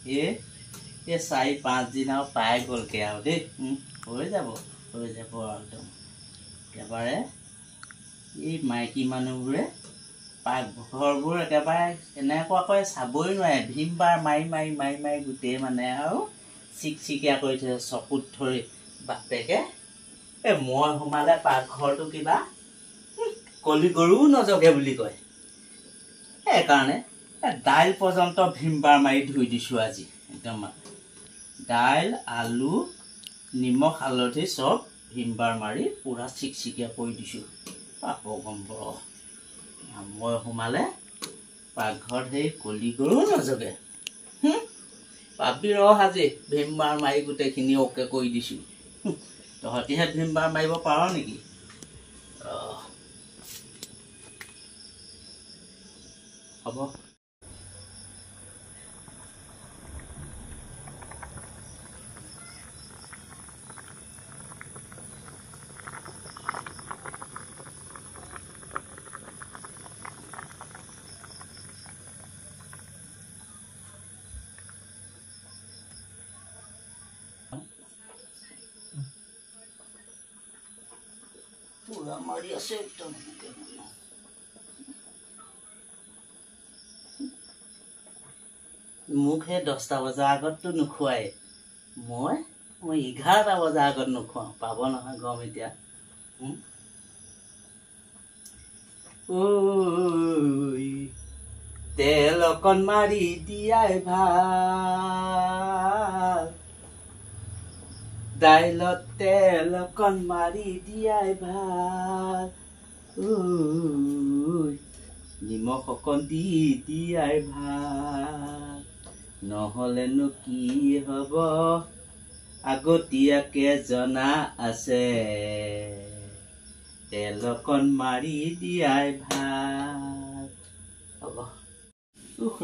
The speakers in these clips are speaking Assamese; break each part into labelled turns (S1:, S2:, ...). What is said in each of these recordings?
S1: এই 4-5 দিন আৰু পাই গ'লকে আৰু দেই হৈ যাব আৰু একদম একেবাৰে এই মাইকী মানুহবোৰে পাকঘৰবোৰ একেবাৰে এনেকুৱাকৈ চাবই নোৱাৰে ভীম বাৰ মাৰি মাৰি মাৰি মাৰি গোটেই মানে আৰু চিকচিকীয়া কৰি থৈছে চকুত ধৰি বাপেকে মই সোমালে পাকঘৰটো কিবা কলি গৰুও নজগে বুলি কয় সেইকাৰণে দাইল পৰ্যন্ত ভীম বাৰ মাৰি ধুই দিছোঁ আজি একদম দাইল আলু নিমখ হালধি চব ভীম বাৰ মাৰি পুৰা চিকচিকীয়া কৰি দিছোঁ পাপ গম্ব মই সোমালে পাকঘৰত সেই কলি গৰু নজগে পাবি ৰহ আজি ভীম বাৰ মাৰি গোটেইখিনি অকে কৰি দিছোঁ তহঁতিহে ভীম বাৰ মাৰিব পাৰ নেকি হ'ব পুৰা মাৰি আছে একদম মোক সেই 10টা বজাৰ আগততো নোখোৱাই মই 11টা বজাৰ আগত নোখোৱাওঁ পাব নহয় গম এতিয়া তেল অকণ মাৰি দিয়াই ভাল দাইলত তেল অকণ মাৰি দিয়াই ভাল নিমখ অকণ দি দিয়াই ভাল নহ'লেনো কি হ'ব আগতীয়াকে জনা আছে তেল অকণ মাৰি দিয়াই ভাল হ'ব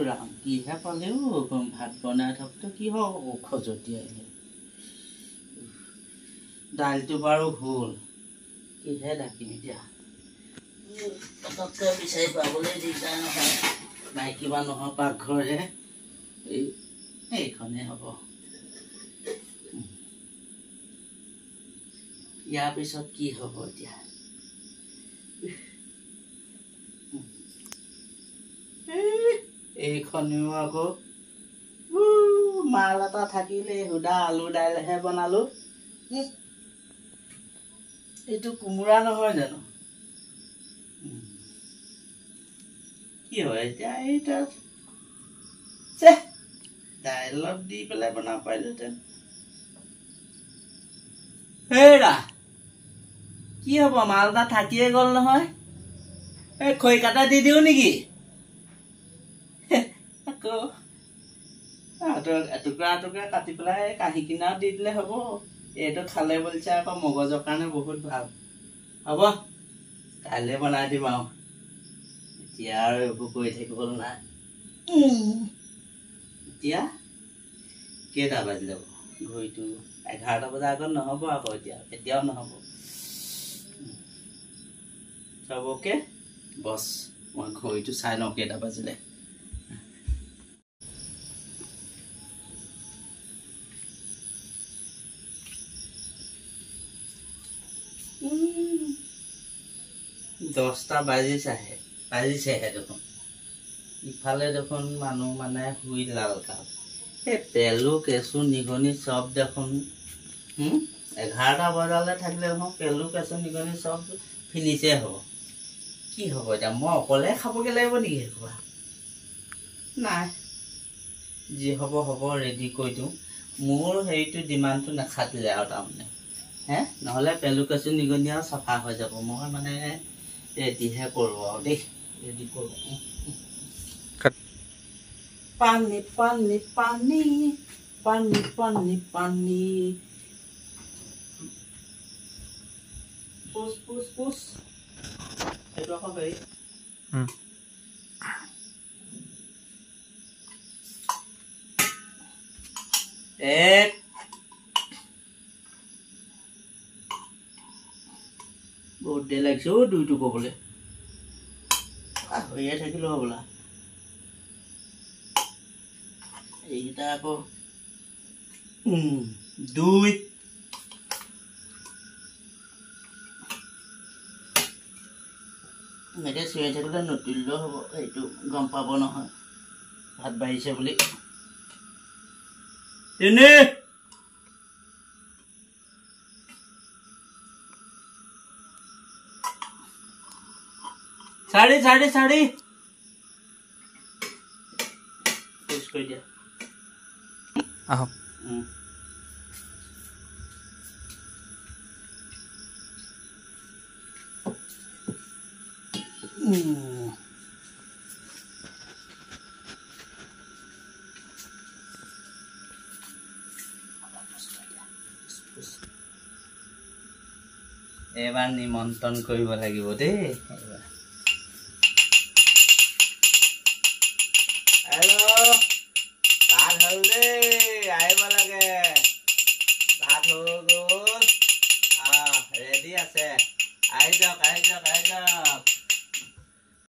S1: ৰাম কিহে পালে ভাত বনাই থাকোঁতে কি হ'ব খজতি আহিলে দাইলটো বাৰু হ'ল কিহে ঢাকিম এতিয়া পটককৈ বিচাৰি পাবলৈ দিগদাৰ নহয় মাইকী মানুহৰ পাকঘৰহে এইখনে হ'ব ইয়াৰ পিছত কি হ'ব এতিয়া এইখনেও আকৌ মাল এটা থাকিলে সুদা আলু দাইলহে বনালো এইটো কোমোৰা নহয় জানো কি হয় এতিয়া এইটা দাইলত দি পেলাই বনাব পাৰিলোহেঁতেন হেৰা কি হ'ব মাল এটা থাকিয়ে গ'ল নহয় এই খৰি কাটা দি দিওঁ নেকি আকৌ এটুকুৰা এটুকুৰা কাটি পেলাই কাঁহী কিনাৰত দি দিলে হ'ব এইটো খালে বুলিছে আকৌ মগজৰ কাৰণে বহুত ভাল হ'ব কাইলৈ বনাই দিম আৰু এতিয়া আৰু এইবোৰ কৰি থাকিবলৈ নাই এতিয়া কেইটা বাজি যাব ঘড়ীটো 11টা বজাৰ আগত নহ'ব আকৌ এতিয়াও নহ'ব চবকে বছ মই ঘড়ীটো চাই লওঁ কেইটা বাজিলে দহটা বাজিছেহে দেখোন ইফালে দেখোন মানুহ মানে শুই লাল কাল এই পেলু কেঁচু নিগনি চব দেখোন 11টা বজালৈ থাকিলে দেখোন পেলু কেঁচু নিগনি চব ফিনিছে হ'ব কি হ'ব এতিয়া মই অকলে খাবগৈ লাগিব নেকি সেইখোৱা নাই যি হ'ব হ'ব ৰেডি কৰি দিওঁ মোৰ হেৰিটো ডিমাণ্ডটো নাখাটিলে আৰু তাৰমানে নহ'লে পেলু কেঁচু নিগনি আৰু চাফা হৈ যাব মই মানে ৰেডিহে কৰোঁ আৰু দেই ৰেডি কৰোঁ পানী পানী পানী পানী পানী পানী পুছ পুছ পুছ সেইটো আকৌ হেৰি বহুত দেৰি লাগিছে দুইটো ক'বলৈ হৈয়ে থাকিলো হ'বলা এইকেইটা আকৌ 2 এনেকৈ চিঞৰি থাকিলে নুতুলিলেও হ'ব এইটো গম পাব নহয় ভাত বাঢ়িছে বুলি 3 4 পুছ কৰি দিয়া
S2: আহক
S1: এবাৰ নিমন্ত্ৰণ কৰিব লাগিব দেই এবাৰ হেল্ল' ভাত হ'ল দেই আহিব লাগে ভাত হৈ গ'ল ৰেডি আছে আহি যাওক